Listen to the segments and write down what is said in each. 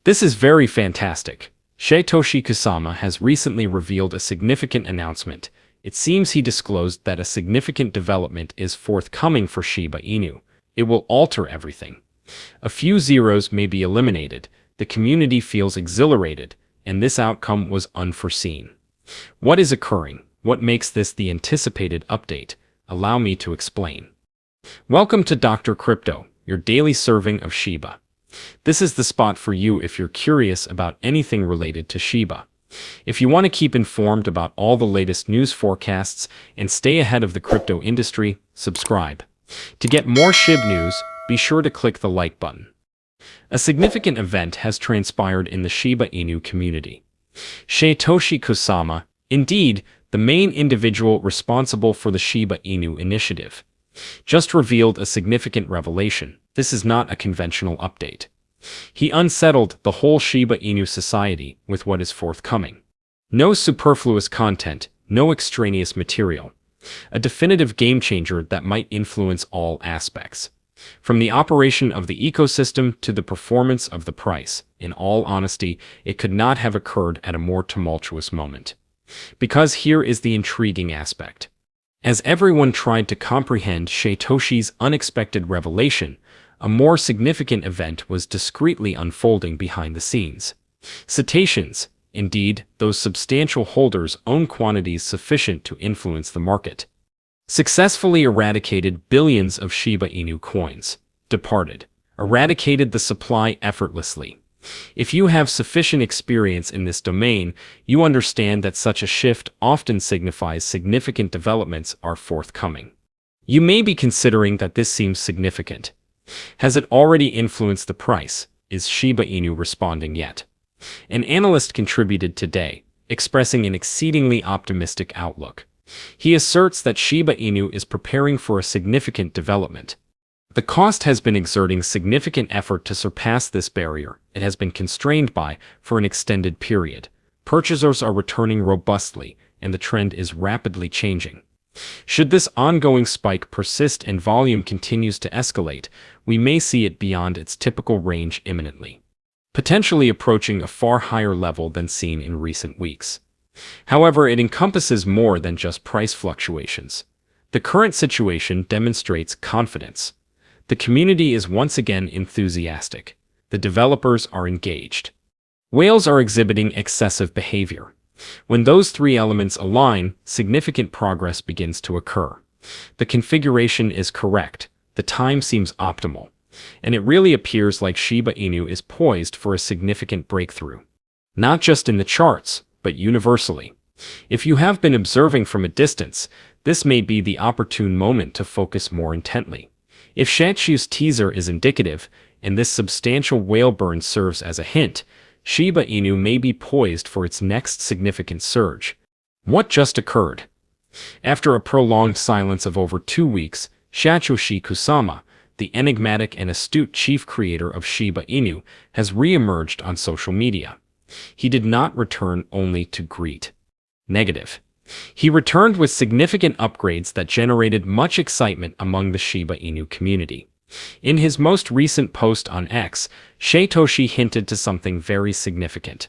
This is very fantastic. Satoshi Kusama has recently revealed a significant announcement. It seems he disclosed that a significant development is forthcoming for Shiba Inu. It will alter everything. A few zeros may be eliminated, the community feels exhilarated, and this outcome was unforeseen. What is occurring? What makes this the anticipated update? Allow me to explain. Welcome to Dr. Crypto, your daily serving of Shiba. This is the spot for you if you're curious about anything related to Shiba. If you want to keep informed about all the latest news forecasts and stay ahead of the crypto industry, subscribe. To get more Shib news, be sure to click the like button. A significant event has transpired in the Shiba Inu community. Satoshi Kusama, indeed, the main individual responsible for the Shiba Inu initiative, just revealed a significant revelation. This is not a conventional update. He unsettled the whole Shiba Inu society with what is forthcoming. No superfluous content, no extraneous material. A definitive game-changer that might influence all aspects. From the operation of the ecosystem to the performance of the price, in all honesty, it could not have occurred at a more tumultuous moment. Because here is the intriguing aspect. As everyone tried to comprehend Satoshi's unexpected revelation, a more significant event was discreetly unfolding behind the scenes. Cetaceans, indeed, those substantial holders own quantities sufficient to influence the market, successfully eradicated billions of Shiba Inu coins, eradicated the supply effortlessly. If you have sufficient experience in this domain, you understand that such a shift often signifies significant developments are forthcoming. You may be considering that this seems significant. Has it already influenced the price? Is Shiba Inu responding yet? An analyst contributed today, expressing an exceedingly optimistic outlook. He asserts that Shiba Inu is preparing for a significant development. The cost has been exerting significant effort to surpass this barrier it has been constrained by for an extended period. Purchasers are returning robustly, and the trend is rapidly changing. Should this ongoing spike persist and volume continues to escalate, we may see it beyond its typical range imminently, potentially approaching a far higher level than seen in recent weeks. However, it encompasses more than just price fluctuations. The current situation demonstrates confidence. The community is once again enthusiastic. The developers are engaged. Whales are exhibiting excessive behavior. When those three elements align, significant progress begins to occur. The configuration is correct, the time seems optimal, and it really appears like Shiba Inu is poised for a significant breakthrough. Not just in the charts, but universally. If you have been observing from a distance, this may be the opportune moment to focus more intently. If Satoshi's teaser is indicative, and this substantial whale burn serves as a hint, Shiba Inu may be poised for its next significant surge. What just occurred? After a prolonged silence of over 2 weeks, Satoshi Kusama, the enigmatic and astute chief creator of Shiba Inu, has re-emerged on social media. He did not return only to greet. Negative. He returned with significant upgrades that generated much excitement among the Shiba Inu community. In his most recent post on X, Satoshi hinted to something very significant.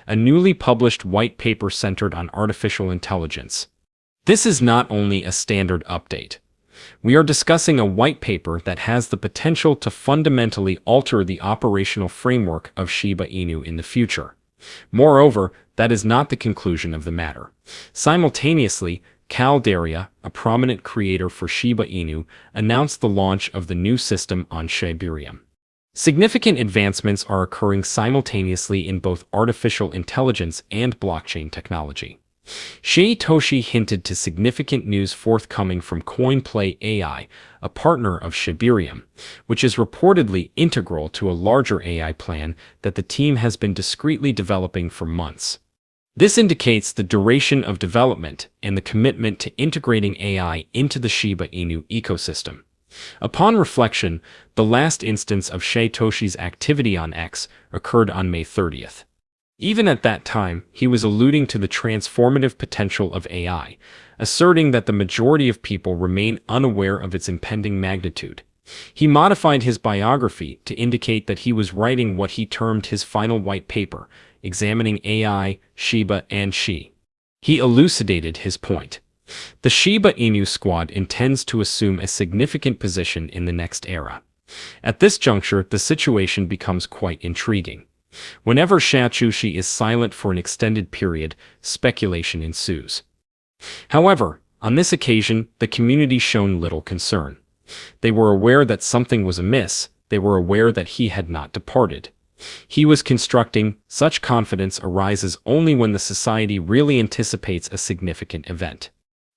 A newly published white paper centered on artificial intelligence. This is not only a standard update. We are discussing a white paper that has the potential to fundamentally alter the operational framework of Shiba Inu in the future. Moreover, that is not the conclusion of the matter. Simultaneously, Calderia, a prominent creator for Shiba Inu, announced the launch of the new system on Ethereum. Significant advancements are occurring simultaneously in both artificial intelligence and blockchain technology. Satoshi hinted to significant news forthcoming from CoinPlay AI, a partner of Ethereum, which is reportedly integral to a larger AI plan that the team has been discreetly developing for months. This indicates the duration of development and the commitment to integrating AI into the Shiba Inu ecosystem. Upon reflection, the last instance of Satoshi's activity on X occurred on May 30th. Even at that time, he was alluding to the transformative potential of AI, asserting that the majority of people remain unaware of its impending magnitude. He modified his biography to indicate that he was writing what he termed his final white paper, examining AI, Shiba, and Shi. He elucidated his point. The Shiba Inu squad intends to assume a significant position in the next era. At this juncture, the situation becomes quite intriguing. Whenever Satoshi is silent for an extended period, speculation ensues. However, on this occasion, the community shown little concern. They were aware that something was amiss, they were aware that he had not departed. He was constructing. Such confidence arises only when the society really anticipates a significant event.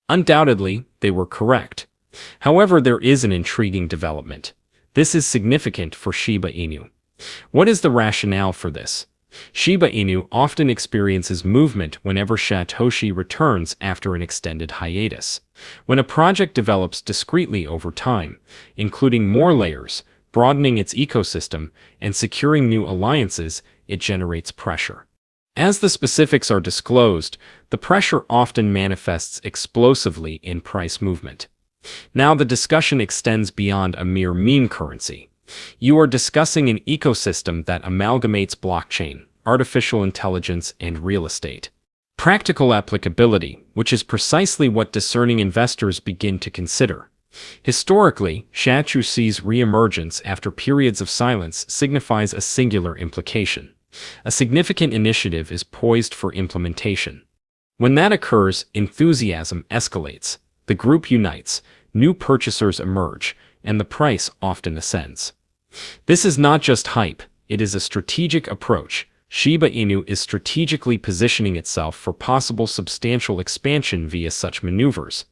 Undoubtedly, they were correct. However, there is an intriguing development. This is significant for Shiba Inu. What is the rationale for this? Shiba Inu often experiences movement whenever Satoshi returns after an extended hiatus. When a project develops discreetly over time, including more layers, broadening its ecosystem, and securing new alliances, it generates pressure. As the specifics are disclosed, the pressure often manifests explosively in price movement. Now the discussion extends beyond a mere meme currency. You are discussing an ecosystem that amalgamates blockchain, artificial intelligence, and real estate. Practical applicability, which is precisely what discerning investors begin to consider. Historically, Satoshi's reemergence after periods of silence signifies a singular implication. A significant initiative is poised for implementation. When that occurs, enthusiasm escalates, the group unites, new purchasers emerge, and the price often ascends. This is not just hype, it is a strategic approach. Shiba Inu is strategically positioning itself for possible substantial expansion via such maneuvers.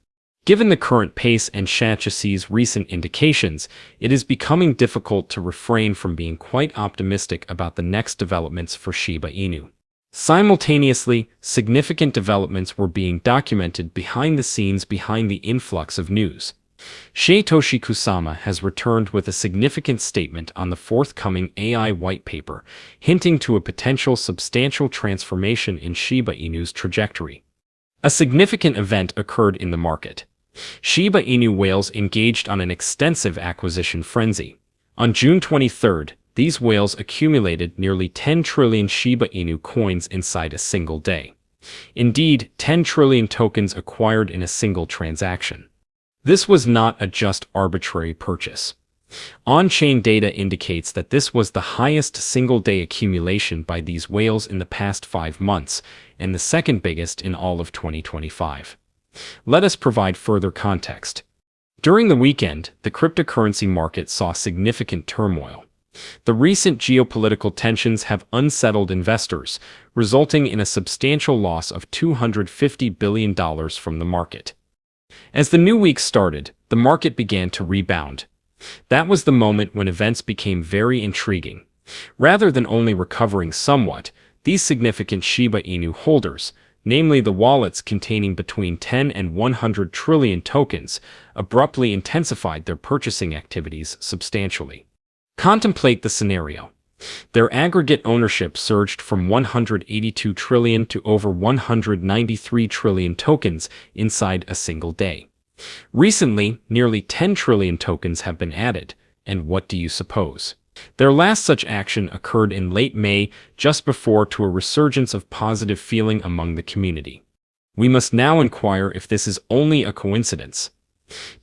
Given the current pace and Satoshi's recent indications, it is becoming difficult to refrain from being quite optimistic about the next developments for Shiba Inu. Simultaneously, significant developments were being documented behind the scenes behind the influx of news. Satoshi Kusama has returned with a significant statement on the forthcoming AI white paper, hinting to a potential substantial transformation in Shiba Inu's trajectory. A significant event occurred in the market. Shiba Inu whales engaged on an extensive acquisition frenzy. On June 23, these whales accumulated nearly 10 trillion Shiba Inu coins inside a single day. Indeed, 10 trillion tokens acquired in a single transaction. This was not a just arbitrary purchase. On-chain data indicates that this was the highest single-day accumulation by these whales in the past 5 months, and the second biggest in all of 2025. Let us provide further context. During the weekend, the cryptocurrency market saw significant turmoil. The recent geopolitical tensions have unsettled investors, resulting in a substantial loss of $250 billion from the market. As the new week started, the market began to rebound. That was the moment when events became very intriguing. Rather than only recovering somewhat, these significant Shiba Inu holders, namely the wallets containing between 10 and 100 trillion tokens, abruptly intensified their purchasing activities substantially. Contemplate the scenario. Their aggregate ownership surged from 182 trillion to over 193 trillion tokens inside a single day. Recently, nearly 10 trillion tokens have been added, and what do you suppose? Their last such action occurred in late May, just before to a resurgence of positive feeling among the community. We must now inquire if this is only a coincidence.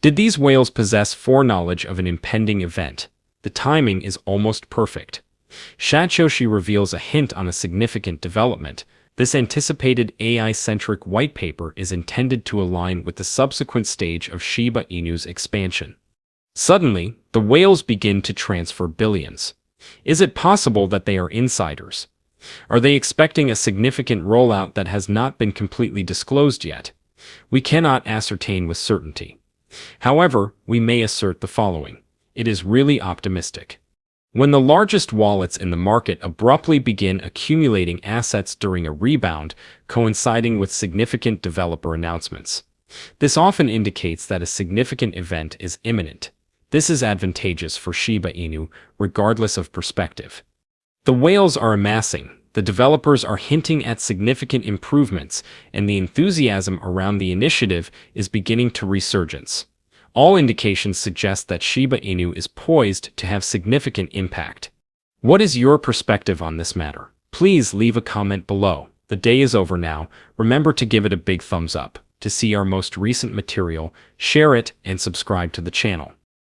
Did these whales possess foreknowledge of an impending event? The timing is almost perfect. Satoshi reveals a hint on a significant development. This anticipated AI-centric white paper is intended to align with the subsequent stage of Shiba Inu's expansion. Suddenly, the whales begin to transfer billions. Is it possible that they are insiders? Are they expecting a significant rollout that has not been completely disclosed yet? We cannot ascertain with certainty. However, we may assert the following. It is really optimistic. When the largest wallets in the market abruptly begin accumulating assets during a rebound, coinciding with significant developer announcements, this often indicates that a significant event is imminent. This is advantageous for Shiba Inu, regardless of perspective. The whales are amassing, the developers are hinting at significant improvements, and the enthusiasm around the initiative is beginning to resurgence. All indications suggest that Shiba Inu is poised to have significant impact. What is your perspective on this matter? Please leave a comment below. The day is over now. Remember to give it a big thumbs up. To see our most recent material, share it, and subscribe to the channel.